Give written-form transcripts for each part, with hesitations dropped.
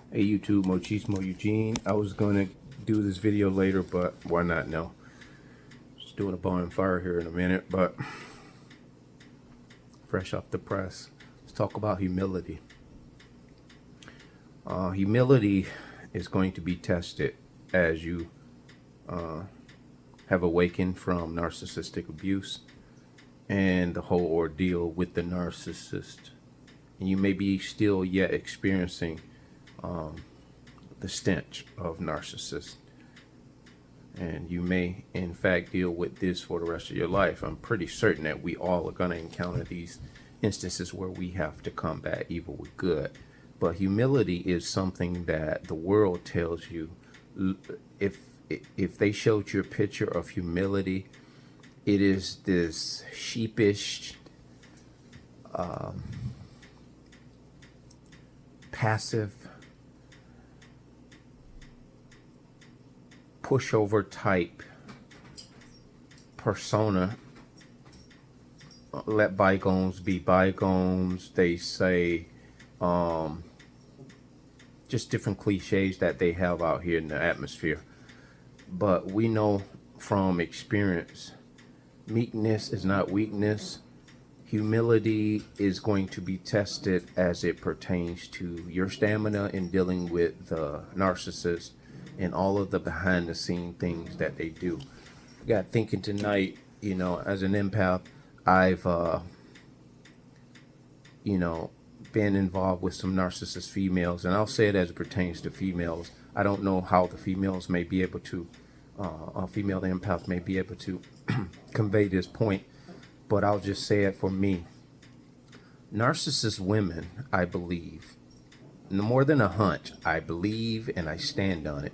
Hey YouTube, Mochismo Eugene. I was gonna do this video later, but why not now? Just doing a bonfire here in a minute, but fresh off the press. Let's talk about humility. Humility is going to be tested as you have awakened from narcissistic abuse and the whole ordeal with the narcissist. And you may be still yet experiencing the stench of narcissists. And you may, in fact, deal with this for the rest of your life. I'm pretty certain that we all are going to encounter these instances where we have to combat evil with good. But humility is something that the world tells you. If they showed you a picture of humility, it is this sheepish, passive, pushover type persona. Let bygones be bygones. They say just different cliches that they have out here in the atmosphere. But we know from experience, meekness is not weakness. Humility is going to be tested as it pertains to your stamina in dealing with the narcissist and all of the behind the scene things that they do. Got thinking tonight, as an empath, I've been involved with some narcissist females, and I'll say it as it pertains to females. I don't know how the females may be able to, a female empath may be able to convey this point, but I'll just say it for me. Narcissist women, I believe, more than a hunch, I believe, and I stand on it,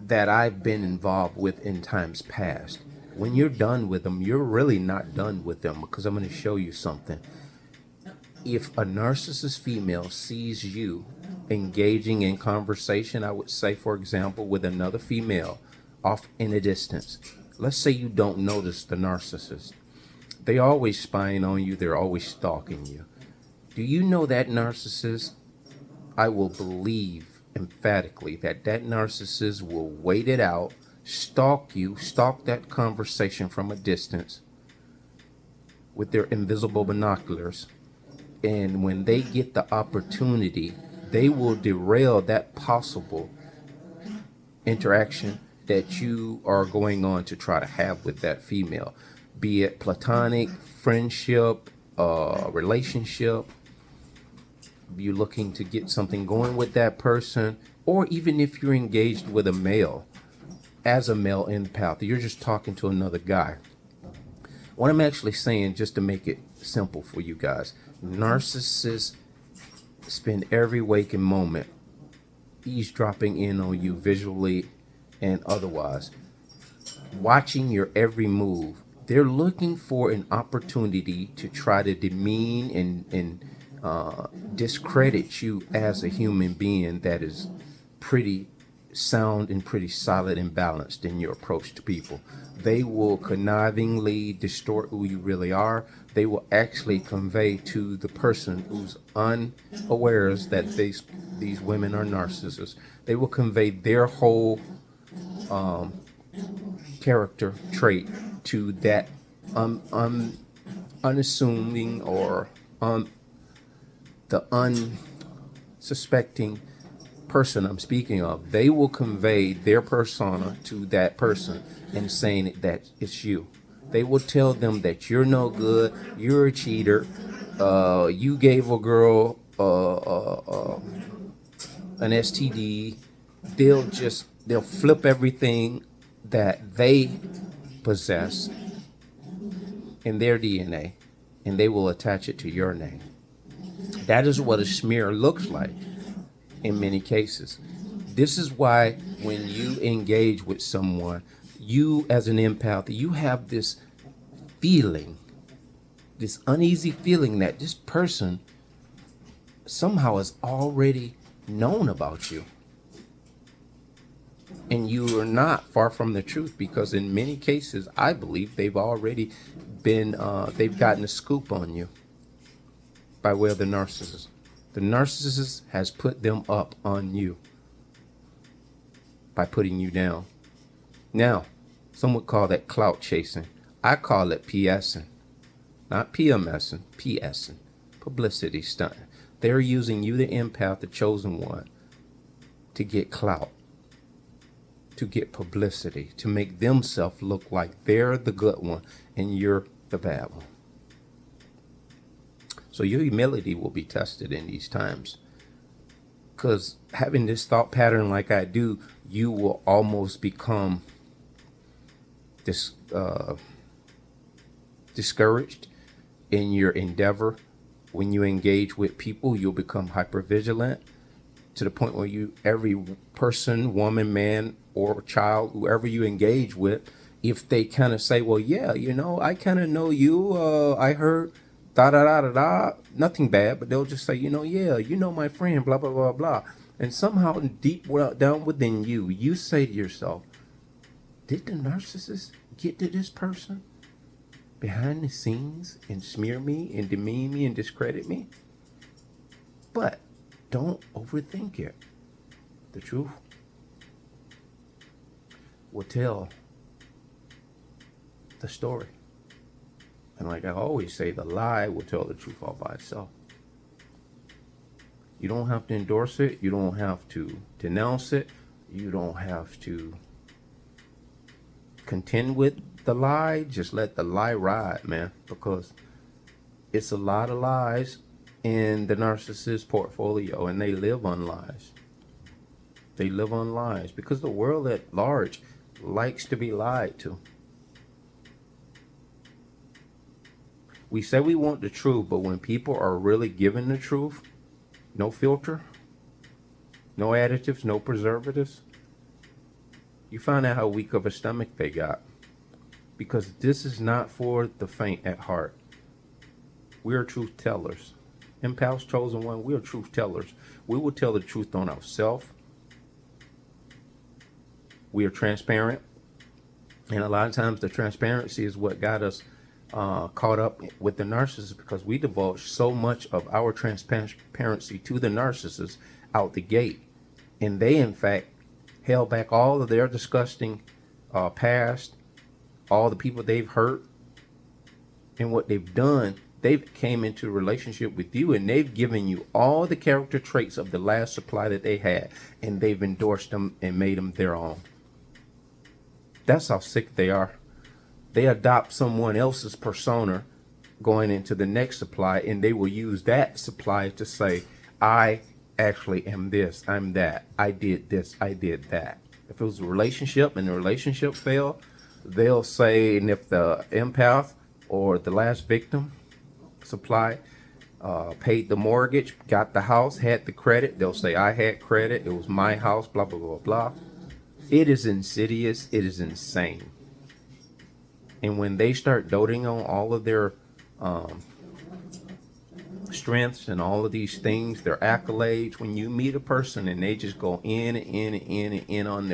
that I've been involved with in times past. When you're done with them, you're really not done with them, because I'm going to show you something. If a narcissist female sees you engaging in conversation, I would say, for example, with another female off in a distance, let's say you don't notice the narcissist. They always spying on you. They're always stalking you. Do you know that narcissist? I will believe emphatically that narcissist will wait it out, stalk you, stalk that conversation from a distance with their invisible binoculars. And when they get the opportunity, they will derail that possible interaction that you are going on to try to have with that female, be it platonic, friendship, relationship. You're looking to get something going with that person, or even if you're engaged with a male, as a male empath, you're just talking to another guy. What I'm actually saying, just to make it simple for you guys, narcissists spend every waking moment eavesdropping in on you visually and otherwise, watching your every move. They're looking for an opportunity to try to demean and discredit you as a human being that is pretty sound and pretty solid and balanced in your approach to people. They will connivingly distort who you really are. They will actually convey to the person who's unawares that these women are narcissists. They will convey their whole character trait to that unassuming or the unsuspecting person I'm speaking of. They will convey their persona to that person and saying that it's you. They will tell them that you're no good, you're a cheater, you gave a girl an STD. They'll flip everything that they possess in their DNA, and they will attach it to your name. That is what a smear looks like in many cases. This is why when you engage with someone, you as an empath, you have this feeling, this uneasy feeling that this person somehow has already known about you. And you are not far from the truth, because in many cases, I believe they've already been, they've gotten a scoop on you by way of the narcissist. The narcissist has put them up on you by putting you down. Now, some would call that clout chasing. I call it PSing. Not PMSing, PSing. Publicity stunt. They're using you, the empath, the chosen one, to get clout, to get publicity, to make themselves look like they're the good one and you're the bad one. So your humility will be tested in these times. Because having this thought pattern like I do, you will almost become discouraged in your endeavor. When you engage with people, you'll become hypervigilant to the point where every person, woman, man, or child, whoever you engage with, if they kind of say, well, yeah, I kind of know you, I heard da da da da da, nothing bad, but they'll just say, yeah, my friend, blah, blah, blah, blah. And somehow deep down within you, you say to yourself, did the narcissist get to this person behind the scenes and smear me and demean me and discredit me? But don't overthink it. The truth will tell the story. And like I always say, the lie will tell the truth all by itself. You don't have to endorse it. You don't have to denounce it. You don't have to contend with the lie. Just let the lie ride, man, because it's a lot of lies in the narcissist portfolio, and they live on lies. They live on lies because the world at large likes to be lied to. We say we want the truth, but when people are really given the truth, no filter, no additives, no preservatives, you find out how weak of a stomach they got. Because this is not for the faint at heart. We are truth tellers. Empaths, chosen one, we are truth tellers. We will tell the truth on ourselves. We are transparent. And a lot of times the transparency is what got us caught up with the narcissist, because we divulge so much of our transparency to the narcissist out the gate. And they, in fact, held back all of their disgusting past, all the people they've hurt, and what they've done. They've came into a relationship with you, and they've given you all the character traits of the last supply that they had, and they've endorsed them and made them their own. That's how sick they are. They adopt someone else's persona going into the next supply, and they will use that supply to say, I actually am this, I'm that, I did this, I did that. If it was a relationship and the relationship failed, they'll say, and if the empath or the last victim supply paid the mortgage, got the house, had the credit, they'll say, I had credit, it was my house, blah, blah, blah, blah. It is insidious. It is insane. And when they start doting on all of their strengths and all of these things, their accolades, when you meet a person and they just go in and in and in and in on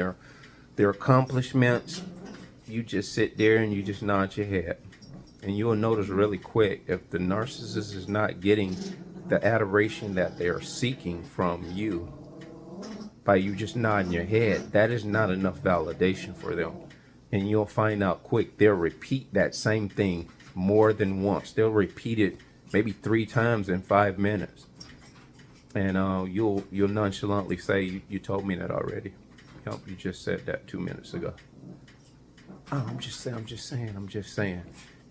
their accomplishments, you just sit there and you just nod your head. And you'll notice really quick, if the narcissist is not getting the adoration that they are seeking from you by you just nodding your head, that is not enough validation for them. And you'll find out quick, they'll repeat that same thing more than once. They'll repeat it maybe 3 times in 5 minutes. And you'll nonchalantly say, you told me that already. Yep, you just said that 2 minutes ago. Oh, I'm just saying.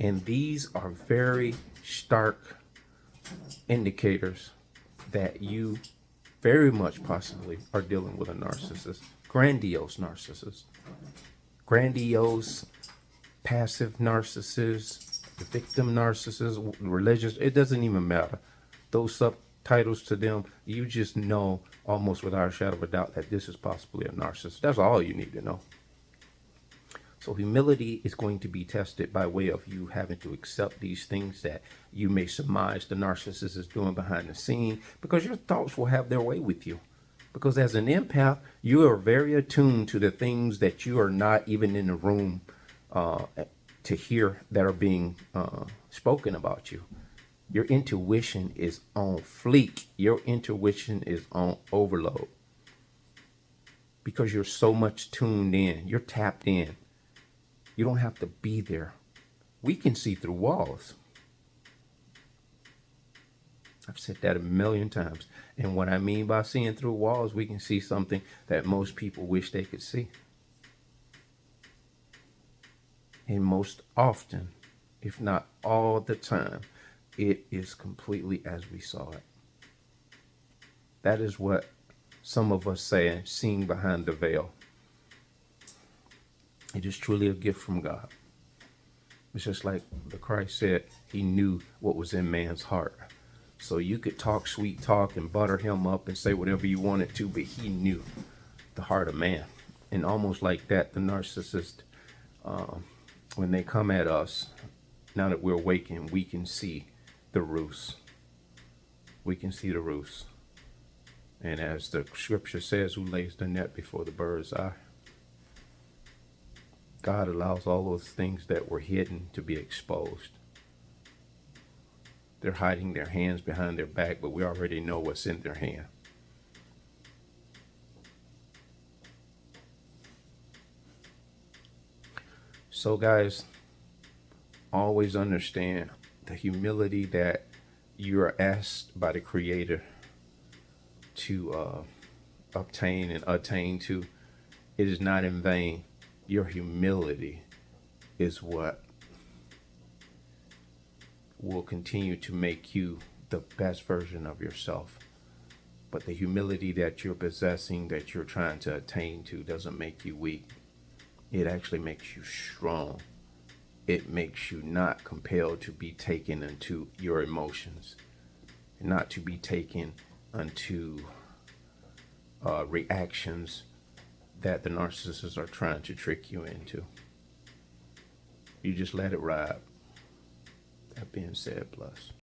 And these are very stark indicators that you very much possibly are dealing with a narcissist, grandiose narcissist, grandiose, passive narcissist, victim narcissist, religious, it doesn't even matter. Those subtitles to them, you just know almost without a shadow of a doubt that this is possibly a narcissist. That's all you need to know. So humility is going to be tested by way of you having to accept these things that you may surmise the narcissist is doing behind the scene, because your thoughts will have their way with you. Because as an empath, you are very attuned to the things that you are not even in the room to hear that are being spoken about you. Your intuition is on fleek. Your intuition is on overload because you're so much tuned in. You're tapped in. You don't have to be there. We can see through walls. I've said that a million times. And what I mean by seeing through walls, we can see something that most people wish they could see. And most often, if not all the time, it is completely as we saw it. That is what some of us say, seeing behind the veil. It is truly a gift from God. It's just like the Christ said, he knew what was in man's heart. So you could talk sweet talk and butter him up and say whatever you wanted to, but he knew the heart of man. And almost like that, the narcissist, when they come at us, now that we're awakened, we can see the ruse. We can see the ruse. And as the scripture says, who lays the net before the bird's eye? God allows all those things that were hidden to be exposed. They're hiding their hands behind their back, but we already know what's in their hand. So guys, always understand the humility that you are asked by the Creator to obtain and attain to. It is not in vain. Your humility is what will continue to make you the best version of yourself. But the humility that you're possessing, that you're trying to attain to, doesn't make you weak. It actually makes you strong. It makes you not compelled to be taken into your emotions, not to be taken unto reactions that the narcissists are trying to trick you into. You just let it ride. That being said, bless.